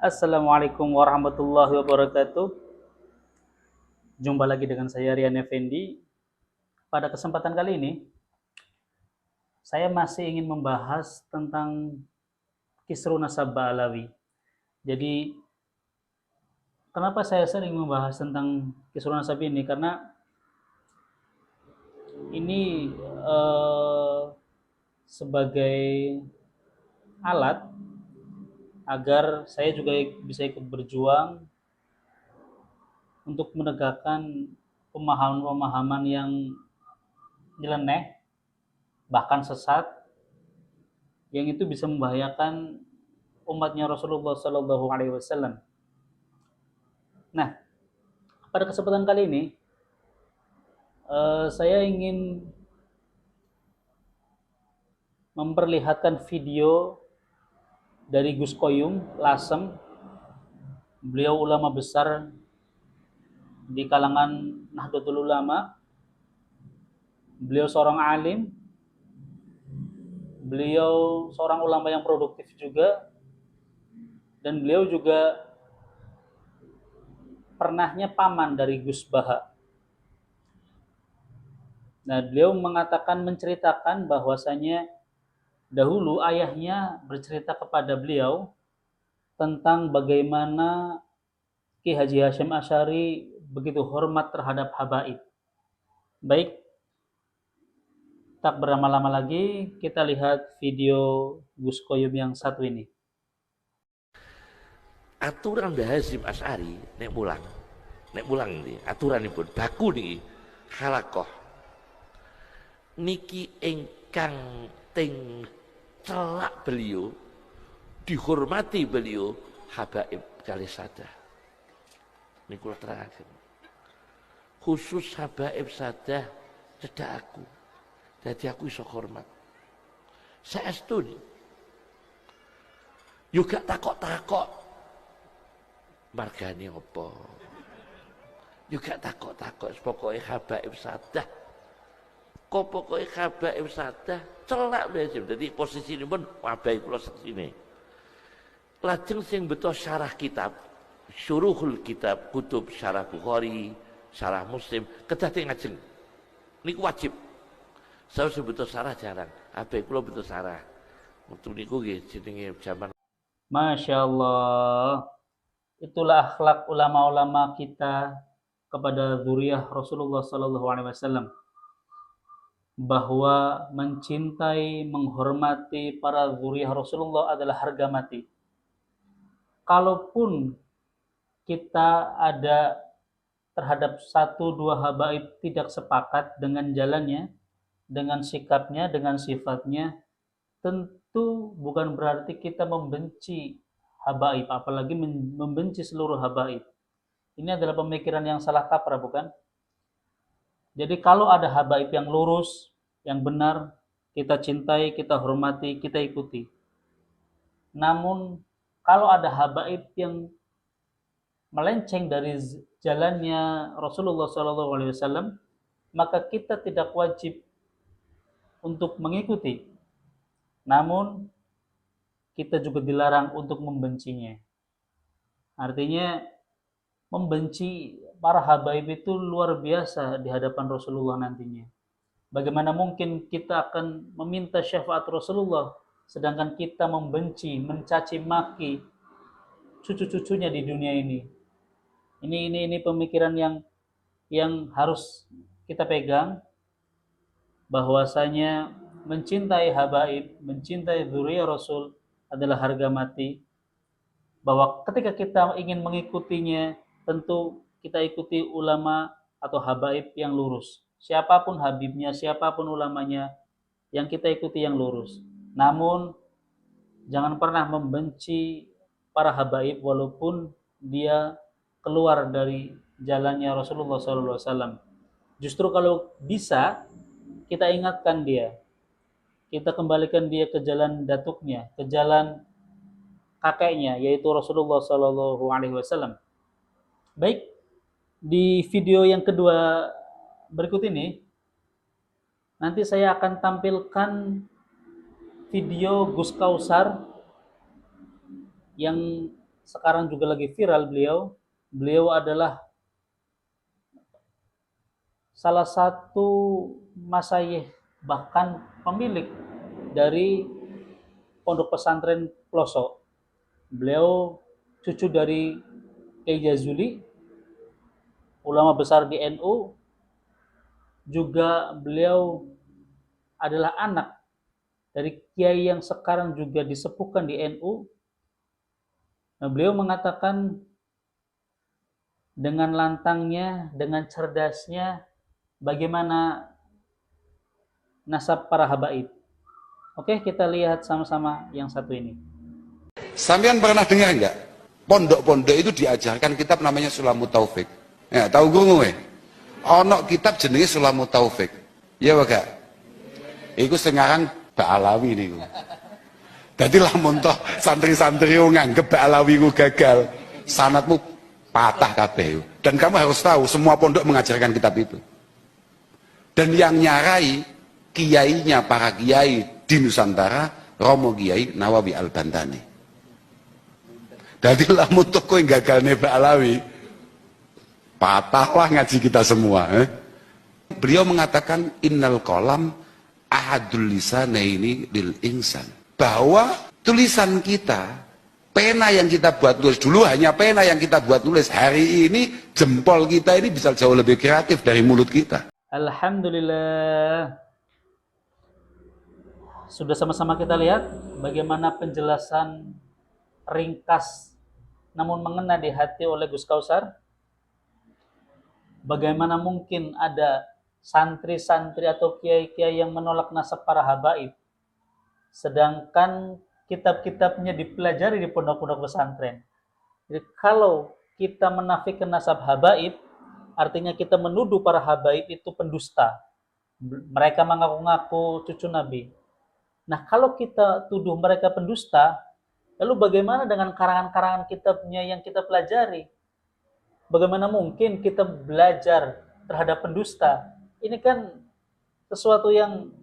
Assalamualaikum warahmatullahi wabarakatuh. Jumpa lagi dengan saya Rian Effendi. Pada kesempatan kali ini, saya masih ingin membahas tentang Kisru Nasab Ba'alawi. Jadi, kenapa saya sering membahas tentang Kisru Nasab ini? Karena ini sebagai alat agar saya juga bisa ikut berjuang untuk menegakkan pemahaman-pemahaman yang nyeleneh, bahkan sesat, yang itu bisa membahayakan umatnya Rasulullah Sallallahu Alaihi Wasallam. Nah, pada kesempatan kali ini saya ingin memperlihatkan video dari Gus Koyum Lasem. Beliau ulama besar di kalangan Nahdlatul Ulama. Beliau seorang alim. Beliau seorang ulama yang produktif juga, dan beliau juga pernahnya paman dari Gus Baha. Nah, beliau menceritakan bahwasanya dahulu ayahnya bercerita kepada beliau tentang bagaimana Ki Haji Hashim Asy'ari begitu hormat terhadap habaib. Baik, tak berlama-lama lagi, kita lihat video Gus Koyum yang satu ini. Aturan Mbah Hasyim Asy'ari nek mulang niki aturanipun baku niki halakoh niki ingkang ting celak beliau, dihormati beliau habaib kali sadah. Niku kula terangaken. Khusus habaib sadah cedak aku. Dadi aku iso hormat. Saestu juga takok-takok margane apa. Juga takok-takok pokoke habaib sadah. Kok pokoke habaib sadah celak wis. Dadi posisinipun wabahe kula sini. Lajeng sing beto syarah kitab, syuruhul kitab, kutub syarah Bukhari, syarah Muslim, kedah teng ngajeng. Niku wajib. Saya beto syarah jarang. Abahe kula beto syarah. Waktu niku nggih jenenge zaman. Masya Allah, itulah akhlak ulama-ulama kita kepada zuriyah Rasulullah Sallallahu Alaihi Wasallam, bahwa mencintai, menghormati para zuriyah Rasulullah adalah harga mati. Kalaupun kita ada terhadap satu dua habaib tidak sepakat dengan jalannya, dengan sikapnya, dengan sifatnya, tentu bukan berarti kita membenci habaib, apalagi membenci seluruh habaib. Ini adalah pemikiran yang salah kaprah, bukan? Jadi kalau ada habaib yang lurus, yang benar, kita cintai, kita hormati, kita ikuti. Namun kalau ada habaib yang melenceng dari jalannya Rasulullah SAW, maka kita tidak wajib untuk mengikuti. Namun kita juga dilarang untuk membencinya. Artinya membenci para habaib itu luar biasa di hadapan Rasulullah nantinya. Bagaimana mungkin kita akan meminta syafaat Rasulullah sedangkan kita membenci, mencaci maki cucu-cucunya di dunia ini. Ini pemikiran yang harus kita pegang, bahwasanya mencintai habaib, mencintai dzurriyyah Rasul adalah harga mati. Bahwa ketika kita ingin mengikutinya, tentu kita ikuti ulama atau habaib yang lurus. Siapapun habibnya, siapapun ulamanya, yang kita ikuti yang lurus. Namun jangan pernah membenci para habaib walaupun dia keluar dari jalannya Rasulullah SAW. Justru kalau bisa, kita ingatkan dia, kita kembalikan dia ke jalan datuknya, ke jalan kakeknya, yaitu Rasulullah SAW. Baik, di video yang kedua berikut ini, nanti saya akan tampilkan video Gus Kausar yang sekarang juga lagi viral beliau. Beliau adalah salah satu masyayikh, bahkan pemilik dari pondok pesantren Ploso. Beliau cucu dari Kiai Jazuli, ulama besar di NU. Juga beliau adalah anak dari kiai yang sekarang juga disepuhkan di NU. Nah, beliau mengatakan dengan lantangnya, dengan cerdasnya, bagaimana nasab para habaib. Oke, kita lihat sama-sama yang satu ini. Sampean pernah dengar enggak? Pondok-pondok itu diajarkan kitab namanya Sulamut Taufik. Ya, tahu gue? Ono kitab jenenge Sulamut Taufik. Ya waga. Iku sengarang Mbak Alawi niku. Dadi lamun toh santri-santri nganggep Mbak Alawi ku gagal, sanadmu patah kabeh. Dan kamu harus tahu semua pondok mengajarkan kitab itu. Dan yang nyarai kiainya para kiai di Nusantara, Romo Kiai Nawawi Al-Bantani. Dadi lamun toh kowe gagalne Mbak Alawi, patahlah ngaji kita semua. Beliau mengatakan innal qalam ahadul lisanaini lil insan, bahwa tulisan kita, pena yang kita buat tulis dulu hanya pena yang kita buat tulis, hari ini jempol kita ini bisa jauh lebih kreatif dari mulut kita. Alhamdulillah. Sudah sama-sama kita lihat bagaimana penjelasan ringkas namun mengena di hati oleh Gus Kausar. Bagaimana mungkin ada santri-santri atau kiai-kiai yang menolak nasab para habaib, sedangkan kitab-kitabnya dipelajari di pondok-pondok pesantren. Jadi kalau kita menafikan nasab habaib, artinya kita menuduh para habaib itu pendusta. Mereka mengaku-ngaku cucu Nabi. Nah, kalau kita tuduh mereka pendusta, lalu bagaimana dengan karangan-karangan kitabnya yang kita pelajari? Bagaimana mungkin kita belajar terhadap pendusta? Ini kan sesuatu yang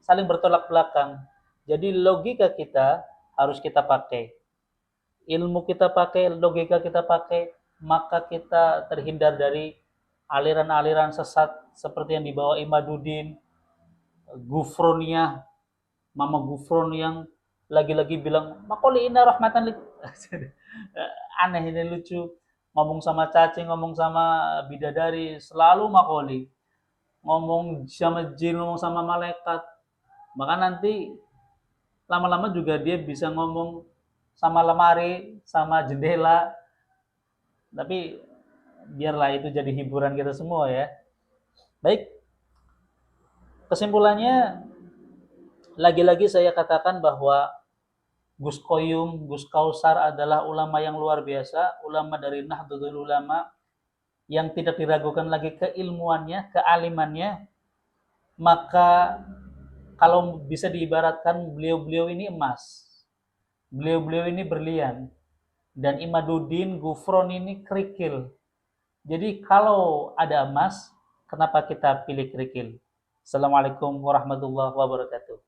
saling bertolak belakang. Jadi logika kita harus kita pakai. Ilmu kita pakai, logika kita pakai, maka kita terhindar dari aliran-aliran sesat seperti yang dibawa Imaduddin, Gufroniyah, Mama Gufron yang lagi-lagi bilang makoli inna rahmatan aneh, ini lucu. Ngomong sama cacing, ngomong sama bidadari, selalu makoli. Ngomong sama jin, ngomong sama malaikat. Maka nanti lama-lama juga dia bisa ngomong sama lemari, sama jendela. Tapi biarlah itu jadi hiburan kita semua ya. Baik, kesimpulannya lagi-lagi saya katakan bahwa Gus Koyum, Gus Kausar adalah ulama yang luar biasa, ulama dari Nahdlatul Ulama yang tidak diragukan lagi keilmuannya, kealimannya. Maka kalau bisa diibaratkan beliau-beliau ini emas, beliau-beliau ini berlian, dan Imaduddin, Gufron ini kerikil. Jadi kalau ada emas, kenapa kita pilih kerikil? Assalamualaikum warahmatullahi wabarakatuh.